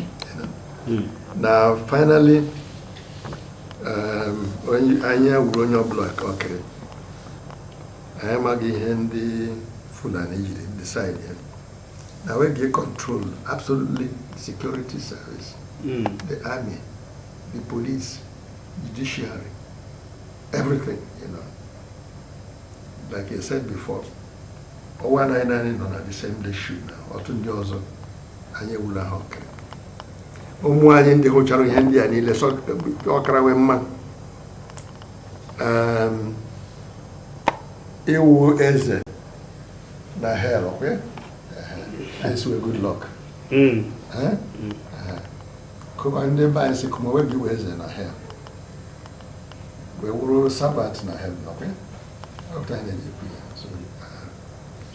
Now, finally, when you run your block, okay, I am again the Fulani decide. Now we get control, absolutely, security service, the army, the police, judiciary, everything, Like I said before, 199 on the same day shoot now, or 2 years old, and you will have okay. One in the hotel in India, and let's talk about man. You is na hell, okay? That's where good luck. Come on, the bicycle, come away, you is na hell. We will Sabbath na hell, okay?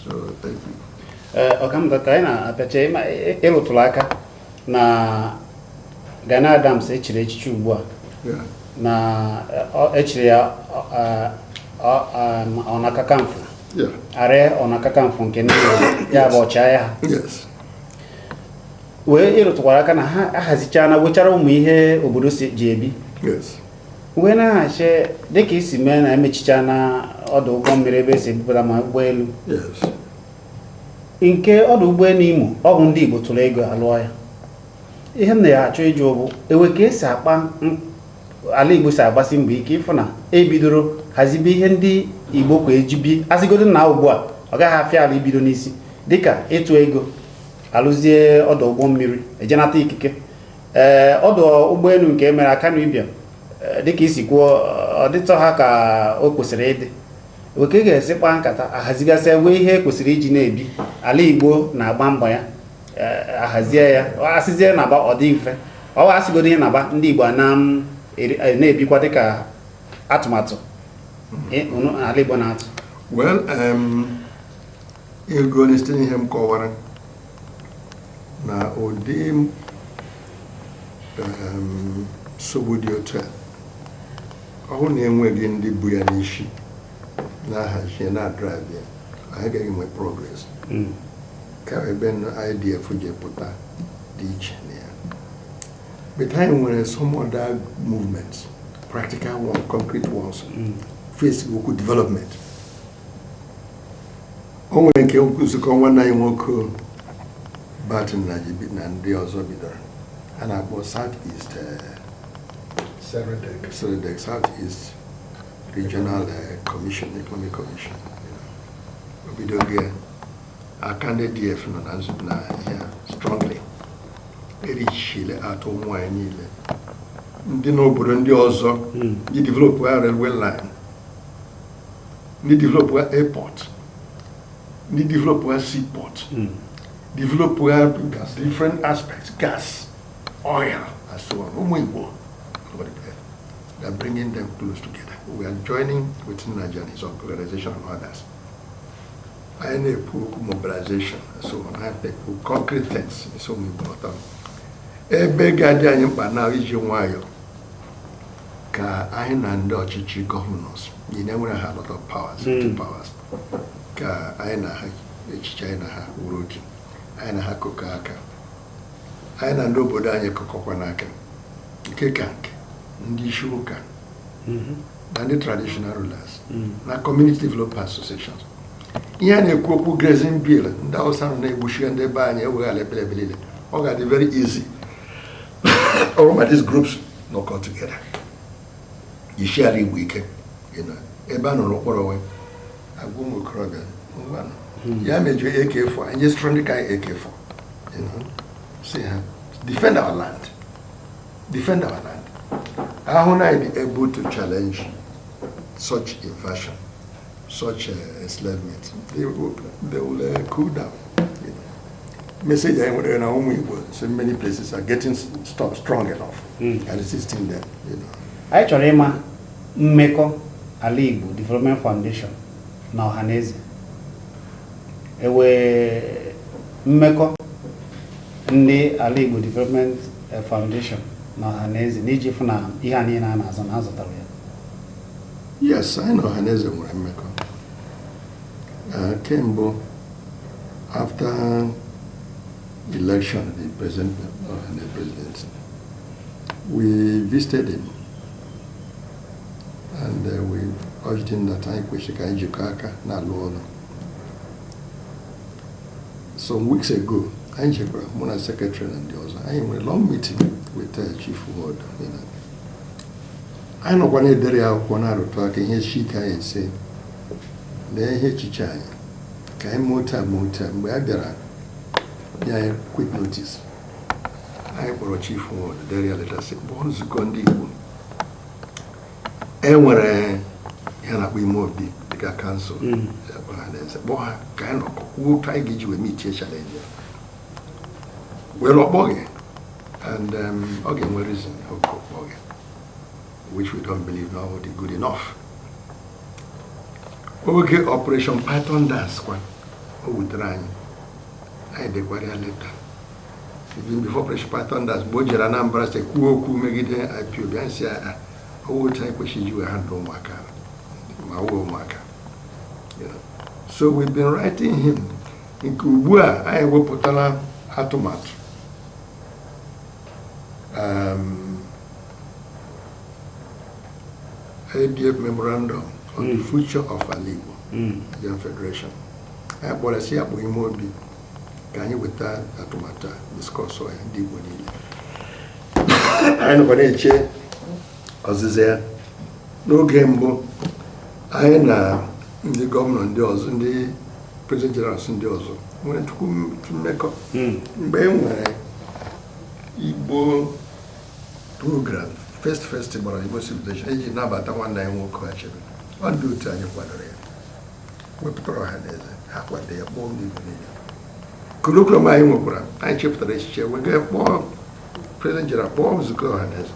So thank you. Okamda kaina apeche ma elotula aka na Gana Adams echiri echichi ugbu a na echiri ya ọnakakamfụ are ọnakakamfụ nke niile ya bụ ọchịagha wee ịrụtụkwara aka na ha ahazicha na wechara ụmụ ihe obodo ji ebi wee na-ahachi dịka isi mee na emechicha na ọdụ ụgbọ mmiri ebe esi ebupụta ma ụgbọelu nke ọdụ ụgbọelu Imo ọ bụ ndị Igbo tụrụ ego alụọ ya ihe m na-achọ ịjụ bụ ewe ka esi akpa ala Igbo si agbasi mbọ ike ịfụ na ebidoro hazibe ihe ndị Igbo kwa ejibi asịgodo na ugbu a ọ gaghị afịa ala ibido n'isi dịka ịtụ ego alụzie ọdụ ụgbọ mmiri ejenata ikike ọdụ ụgbọelu nke emere aka na ibia dịka isi kwuo ọ dịtọ ha ka o kwesịrị ịdị ewe ka ị ga-esi kpaa nkata ahazigasị wee ihe kwesịrị iji na-ebi ala Igbo na-agba mbọ ya ahazie ya asịzie na-aba ọ dị mfe ọ asịgodo ihe na-aba ndị Igbo na-ebikwa dịka atụmatụ ala Igbo na-atụ well ego n'iste ihe m kọwara na ụdị nsogbu dị otu a ọhụụ na-enweghị ndị bụ ya n'isi na-ahazi na-adrive ya anyị gaghị enwe progress ka ebe IDF ji pụta dị iche na ya but anyị nwere some other movements practical one, concrete ones face local development o nwere nke nzukọ nwanne anyị nwoke Baton na ndị ọzọ bidoro a na-akpọ Southeast Seredec Southeast Regional Commission, Economic Commission. We do get a candidate from na strongly. Very chile at home wine. Ndị n'obodo ndị ọzọ they develop a railway line. They develop a airport. They develop a seaport. Develop different aspects, gas, oil, and so on. They are bringing them close together. We are joining with Nigerian organization and others. I need mobilization, so I have concrete things. So important. A big idea in now is your ka anyị na ndị ọchịchị governors you never have a lot of powers, powers. Ka anyị na ha echiche anyị na ha wuru otu anyị na ha kụkọ aka anyị na ndị obodo anyị kụkọkwa n'aka nke ka nke ndị isi ụka na ndị traditional rulers na community development associations ihe a na-ekwu okwu grazing bill ndị Hausa nọ na-egbuchi ndị be anyị eweghara ebelebelele ọ ga-adị very easy all of these groups knock all together you share Igbo ike ebe a nọ n'okporo onwe agwa ụmụ okorobịa Yeah, made you AK4 and just trying to carry AK4. You know, see, defend our land. Defend our land. How will I be able to challenge such invasion, such enslavement? They will cool down. You know. Message in our home, so many places are getting strong enough and resisting them. You know. Actually, Mmeko Alibu Development Foundation na Ọhaneze. Ewe mmekọ ndị Alibu Development Foundation na Ọhaneze n'iji fụ na ihe anyị na-azụ na azụtara ya. Yes, I know Ọhaneze nwere mmekọ. Kemgbe after election, the president, we visited him and we urged him that I kwesịrị ka anyị jikọọ aka na-alụ ọrụ. Some weeks ago, I checked Mona Secretary and the other. I had a long meeting with Chief Ward. You know. I know one day I was talking here. She can say, "There here chichai, kai mota. We are there. Yeah, quick notice. I brought Chief Ward. There are letters. Bonds gondi. Anywhere, yana we more big council. Boy, kind of who try to get you a meet challenge. We're not bogging. And again, where is bogging? Which we don't believe now would be good enough. Okay, Operation Python Dance Squad. Who would run? I did quite a letter. Even before Operation Python Dance, Bojer and Ambra say, Kuoku Megide, I pure and say, I would take what you a hand on marker. My own marker. You know. So we've been writing him in Kubua. I will put on automat. ADF memorandum on the future of Alibu, Young Federation. I bought a see up with more big. Can you with that automata discuss or deep with it? I know what I say. As there, no game. I know. The governor and those and the president general and those went to make up Igbo program first festival of Igbo civilization. I now about one day walk actually. On do tell you what we put our hand as what they are born in. Kulukra my program. I chipped the race chair. We get more president general bombs go and as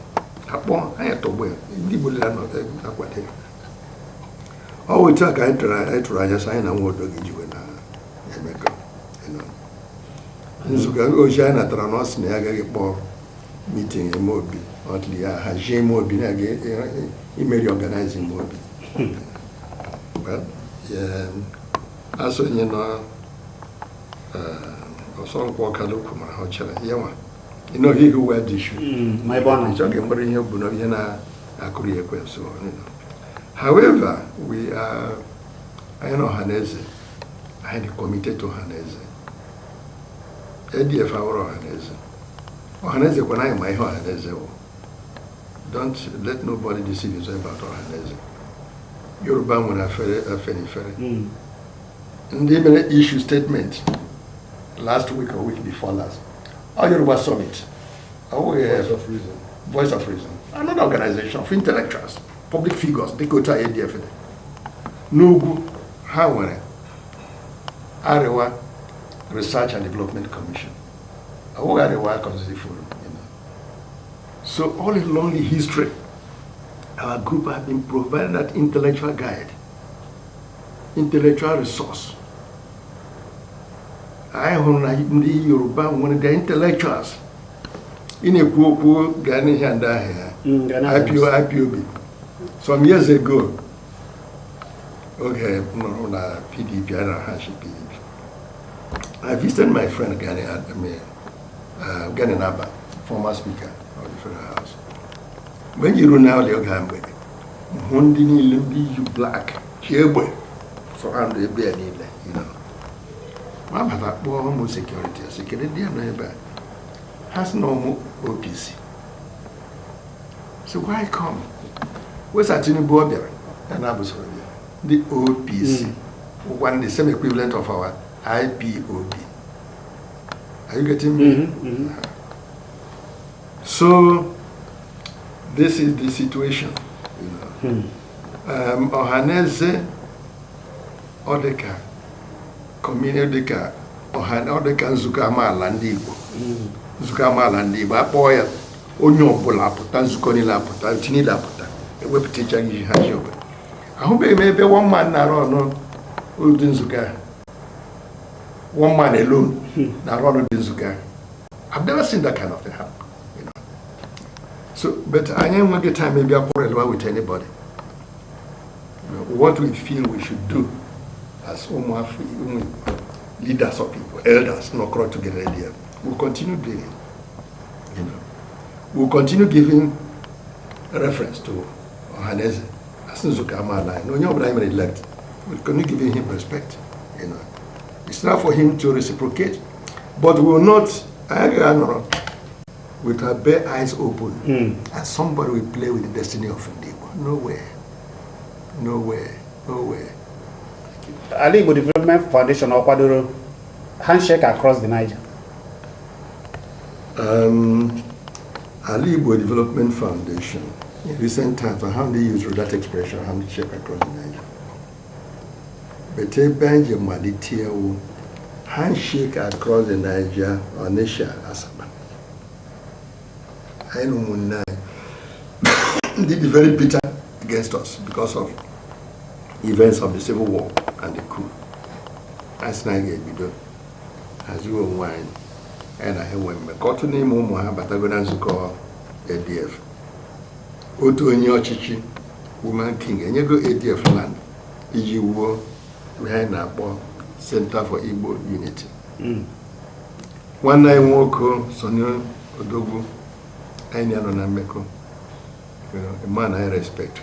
upon I had to wear. Igbo land of what they. Oh, we talk. I try. Just sign a word to get you in America. You know. So go China. Tranos neaga get meeting in Mobi. Only I have Jim Mobi. He may organize in Mobi. Well, yeah. Also, you know, also walk a look from my hotel. Yeah, you know he who wear the shoe. My bonnet. So I'm going to be a career question. You know. However, we are, I know Ọhaneze. I had committed to Ọhaneze. ADF our Ọhaneze. Ọhaneze when I am my Ọhaneze. Don't let nobody deceive you about Ọhaneze. Yoruba when I ferry. And they made an issue statement last week or week before last. Our Yoruba Summit. Voice of Reason. Another organization of intellectuals. Public figures, they go to ADF. Nugu, Haware, Arewa Research and Development Commission. Arewa Constitution Forum. So all along the history, our group has been provided that intellectual guide, intellectual resource. I want the Yoruba one of the intellectuals in a Kuoku Gani and IPOB. Some years ago, okay, no, PDP, I don't have PDP. I visited my friend Gani Naba, former speaker of the Federal House. When you run out the Gambe, Hundini Limbi, you black, Chebwe, so I'm the bear, you know. Mama, that boy, almost security, neighbor has no more OPC. So why come? Where's that in Bobia? And I was the OPC. one the same equivalent of our IPOB. Are you getting me? So this is the situation, you know. Ohaneze Odeka community Odeka Odeka nzukọ amaala ndị Igbo. Nzukọ amaala ndị Igbo akpọ ya onye ọbụla apụta nzukọ niile apụta ntị niile apụta ewepụtacha ihe ha ji obodo. Ahụbeghị m ebe one man na-arụ ọnụ ụdị nzukọ one man alone na-arụ ọnụ dị nzukọ. I've never seen that kind of thing happen, you know. So, but I ain't want the time maybe I quarrel with anybody. You know, what we feel we should do as leaders of people, elders, not crowd together idea. We'll continue doing it. You know, we'll continue giving reference to Ohaneze as Nzukama line. No, you're not even elect. We'll continue giving him respect. You know, it's not for him to reciprocate, but we will not. With our bare eyes open, and somebody will play with the destiny of Igbo. Nowhere. Nowhere. Nowhere. Ali Igbo Development Foundation or Kwadoro handshake across the Niger. Ali Igbo Development Foundation. In recent times, I haven't used that expression, handshake across the Niger. But Benji Malitiao handshake across the Niger or Nisha Asaba. I know Munai did very bitter against us because of events of the Civil War and the coup. As Niger Bido, as you were wine, and I have when me got to name Moha, but I'm going to call ADF. Oto Nyochichi, woman king, and you go ADF land, Iji war behind our Center for Igbo Unity. One night Woko, Sonyo Odogu, Anyano Nameko, you know, a man I respect.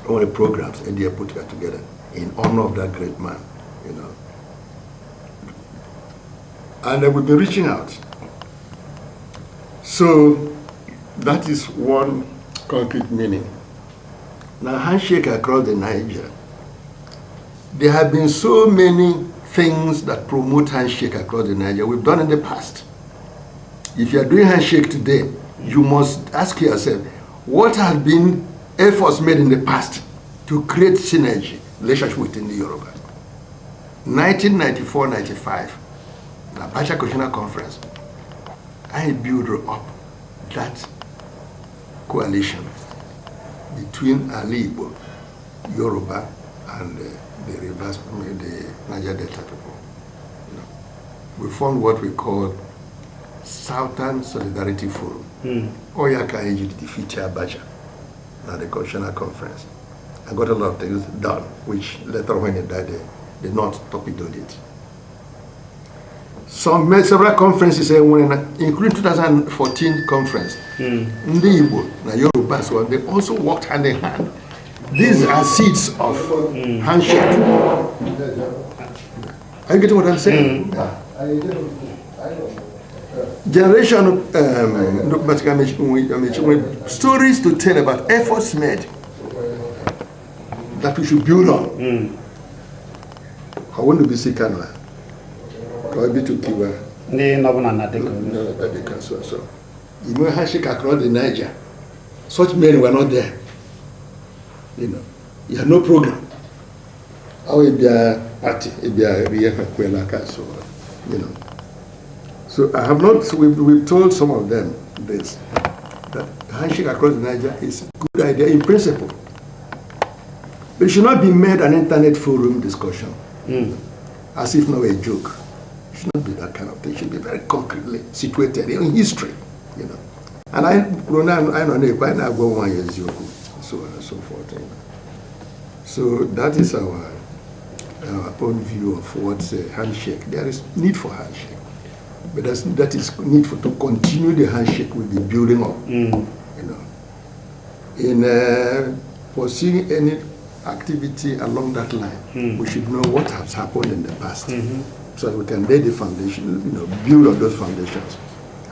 All the programs and they put together in honor of that great man, you know. And they would be reaching out. So that is one concrete meaning. Now handshake across the Niger. There have been so many things that promote handshake across the Niger. We've done in the past. If you are doing handshake today, you must ask yourself, what have been efforts made in the past to create synergy, relationship within the Yoruba? 1994-95, the Abacha Constitutional Conference, I built up that coalition between Ali Igbo, Yoruba, and the reverse, the Niger Delta people. You know, we formed what we call Southern Solidarity Forum. Oyaka Egypt defeated Abacha at the Constitutional Conference. I got a lot of things done, which later when he died, they not torpedoed it. Several conferences, including 2014 conference, Ndi Igbo, Yoruba, so they also worked hand in hand. These are seeds of handshake. Are you getting what I'm saying? Generation stories to tell about efforts made that we should build on. I want to be sick and I be to Kiwa. So you know handshake across the Niger. Such men were not there. You know, you had no program. You know. So I have not, we've told some of them this, that handshake across the Niger is a good idea in principle. But it should not be made an internet forum discussion, as if not a joke. It should not be that kind of thing. It should be very concretely situated in history, you know. And I don't know, by now go 1 year, so on and so forth. You know. So that is our own view of what's a handshake. There is need for handshake. But that is need for to continue the handshake we'll be building up. You know, in foreseeing any activity along that line, we should know what has happened in the past, so that we can lay the foundation. You know, build on those foundations.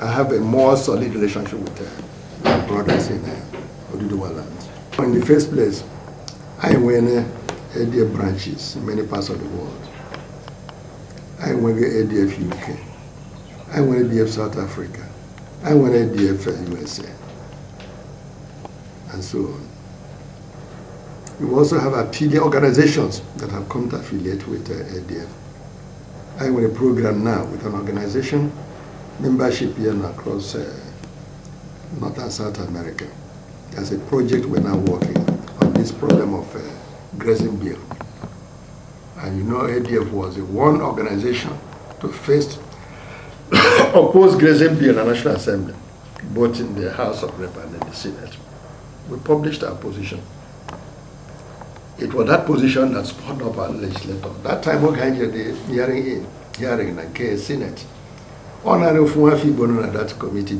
I have a more solid relationship with my brothers in Uzodinma Nwala. In the first place, I went ADF branches in many parts of the world. I went to ADF UK. I went to ADF South Africa. I went to ADF USA. And so on. We also have affiliate organizations that have come to affiliate with ADF. I went a program now with an organization, membership here and across North and South America. As a project, we're now working on this problem of grazing bill. And you know, ADF was the one organization to first oppose grazing bill in the National Assembly, both in the House of Rep and in the Senate. We published our position. It was that position that spurred up our legislator. That time, we had the hearing in the Senate. Honorable Fuafi Bono at that committee,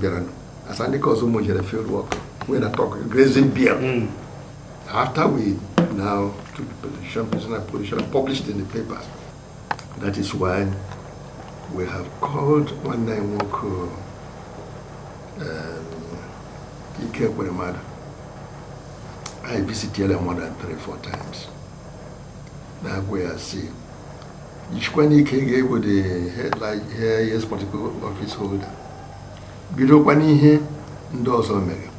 as I because of field work, when I talk grazing bill. After we now took the position, prisoner position, published in the papers. That is why we have called one night walk Ike Kweremada. I visited her more than 3-4 times. Now where I see. Ishkwani Ike gave with the head like here, yes, political office holder. Bidokwani here, Ndos Omega.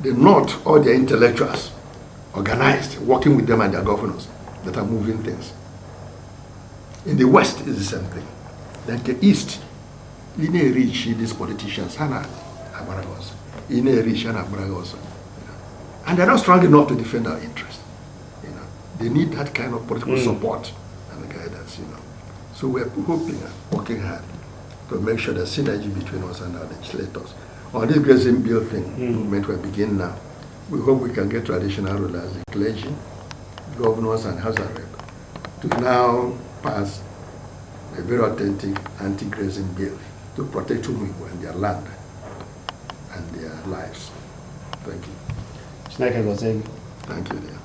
The North, all the intellectuals, organized, working with them and their governors that are moving things. In the West is the same thing. Then the East, in a reach, these politicians, Hana Abaragos, in a reach, Hana Abaragos. And they're not strong enough to defend our interests. They need that kind of political support and guidance. So we're hoping and working hard to make sure the synergy between us and our legislators on this grazing bill thing movement will begin now. We hope we can get traditional rulers, the clergy, governors, and House of Rep to now pass a very authentic anti-grazing bill to protect Umuigbo and their land and their lives. Thank you. Thank you, dear.